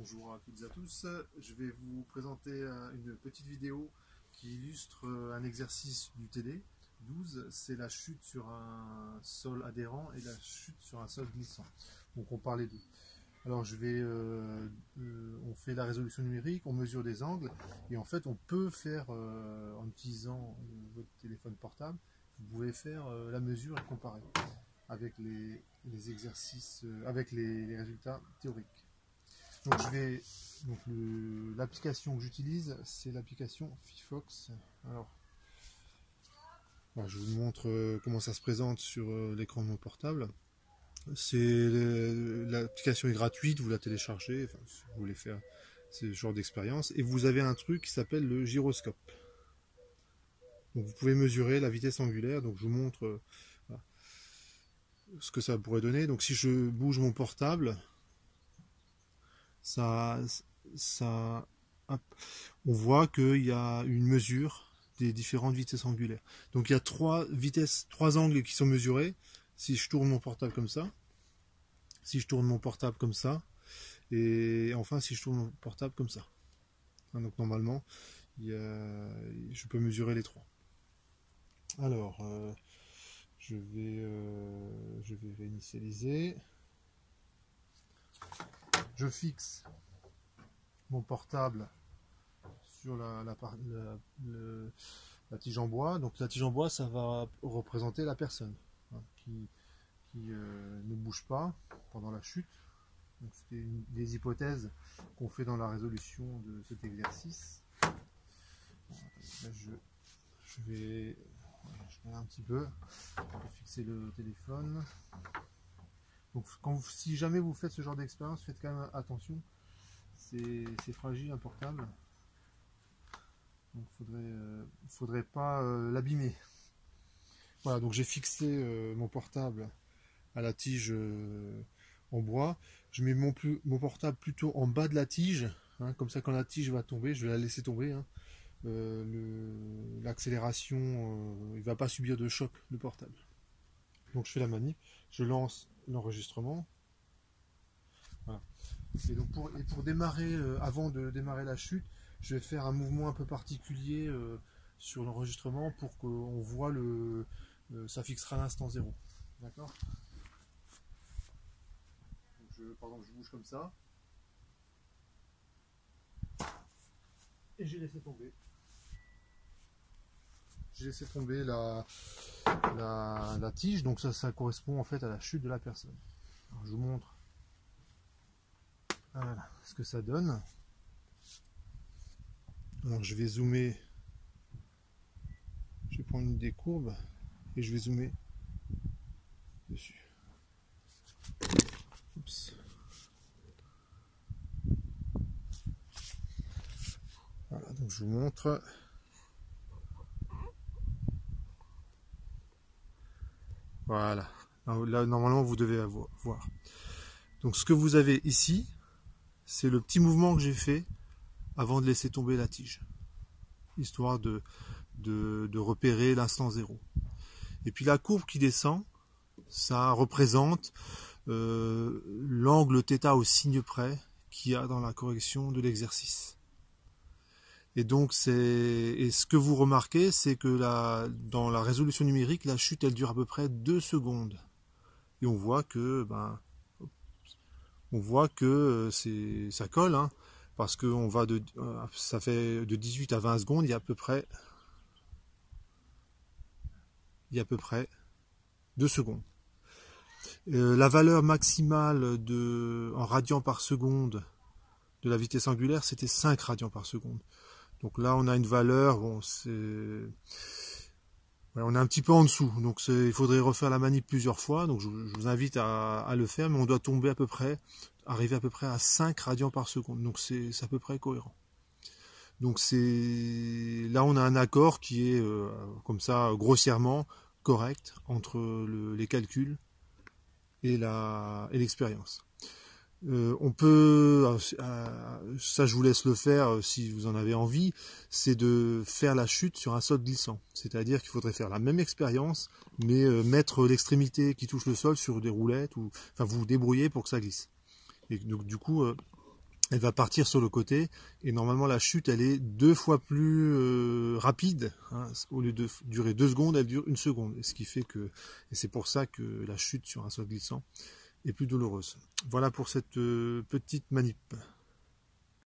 Bonjour à toutes et à tous, je vais vous présenter une petite vidéo qui illustre un exercice du TD 12, c'est la chute sur un sol adhérent et la chute sur un sol glissant. Donc on parle les deux. Alors on fait la résolution numérique, on mesure des angles et en fait on peut faire, en utilisant votre téléphone portable, vous pouvez faire la mesure et comparer avec les exercices, avec les résultats théoriques. Donc l'application que j'utilise, c'est l'application Fifox. Alors, je vous montre comment ça se présente sur l'écran de mon portable. L'application est gratuite, vous la téléchargez, enfin, si vous voulez faire ce genre d'expérience. Et vous avez un truc qui s'appelle le gyroscope. Donc vous pouvez mesurer la vitesse angulaire. Donc je vous montre voilà, ce que ça pourrait donner. Donc si je bouge mon portable, hop, on voit qu'il y a une mesure des différentes vitesses angulaires. Donc il y a trois angles qui sont mesurés. Si je tourne mon portable comme ça, et enfin si je tourne mon portable comme ça. Donc normalement, je peux mesurer les trois. Alors, je vais réinitialiser. Je fixe mon portable sur la tige en bois. Donc la tige en bois, ça va représenter la personne qui ne bouge pas pendant la chute. Donc c'était une des hypothèses qu'on fait dans la résolution de cet exercice. Là, je vais un petit peu pour fixer le téléphone. Donc si jamais vous faites ce genre d'expérience, faites quand même attention. C'est fragile un portable. Donc faudrait pas l'abîmer. Voilà, donc j'ai fixé mon portable à la tige en bois. Je mets mon portable plutôt en bas de la tige, comme ça quand la tige va tomber, je vais la laisser tomber. L'accélération, il ne va pas subir de choc, le portable. Donc je fais la manip, je lance l'enregistrement. Voilà. Et donc pour démarrer, avant de démarrer la chute, je vais faire un mouvement un peu particulier sur l'enregistrement pour qu'on voit ça fixera l'instant 0. D'accord ? Par exemple, je bouge comme ça. Et j'ai laissé tomber. J'ai laissé tomber la tige, donc ça correspond en fait à la chute de la personne. Alors, je vous montre ce que ça donne. Alors je vais zoomer, je vais prendre une des courbes et je vais zoomer dessus. Oups. Voilà, donc je vous montre. Voilà, là normalement vous devez voir. Donc ce que vous avez ici, c'est le petit mouvement que j'ai fait avant de laisser tomber la tige, histoire de repérer l'instant 0. Et puis la courbe qui descend, ça représente l'angle θ au signe près qu'il y a dans la correction de l'exercice. Et donc ce que vous remarquez, c'est que dans la résolution numérique, la chute elle dure à peu près 2 secondes. Et on voit que ça colle, parce que ça fait de 18 à 20 secondes, il y a à peu près 2 secondes. La valeur maximale en radians par seconde de la vitesse angulaire, c'était 5 radians par seconde. Donc là, on a une valeur, on est un petit peu en dessous. Donc il faudrait refaire la manip plusieurs fois. Donc je vous invite à le faire, mais on doit arriver à peu près à 5 radians par seconde. Donc c'est à peu près cohérent. Donc là, on a un accord qui est comme ça grossièrement correct entre les calculs et l'expérience. On peut, ça je vous laisse le faire si vous en avez envie, c'est de faire la chute sur un sol glissant. C'est-à-dire qu'il faudrait faire la même expérience, mais mettre l'extrémité qui touche le sol sur des roulettes, enfin vous vous débrouillez pour que ça glisse. Et donc du coup, elle va partir sur le côté, et normalement la chute elle est 2 fois plus rapide, hein. Au lieu de durer 2 secondes, elle dure 1 seconde, ce qui fait que, et c'est pour ça que la chute sur un sol glissant est plus douloureuse. Voilà pour cette petite manip.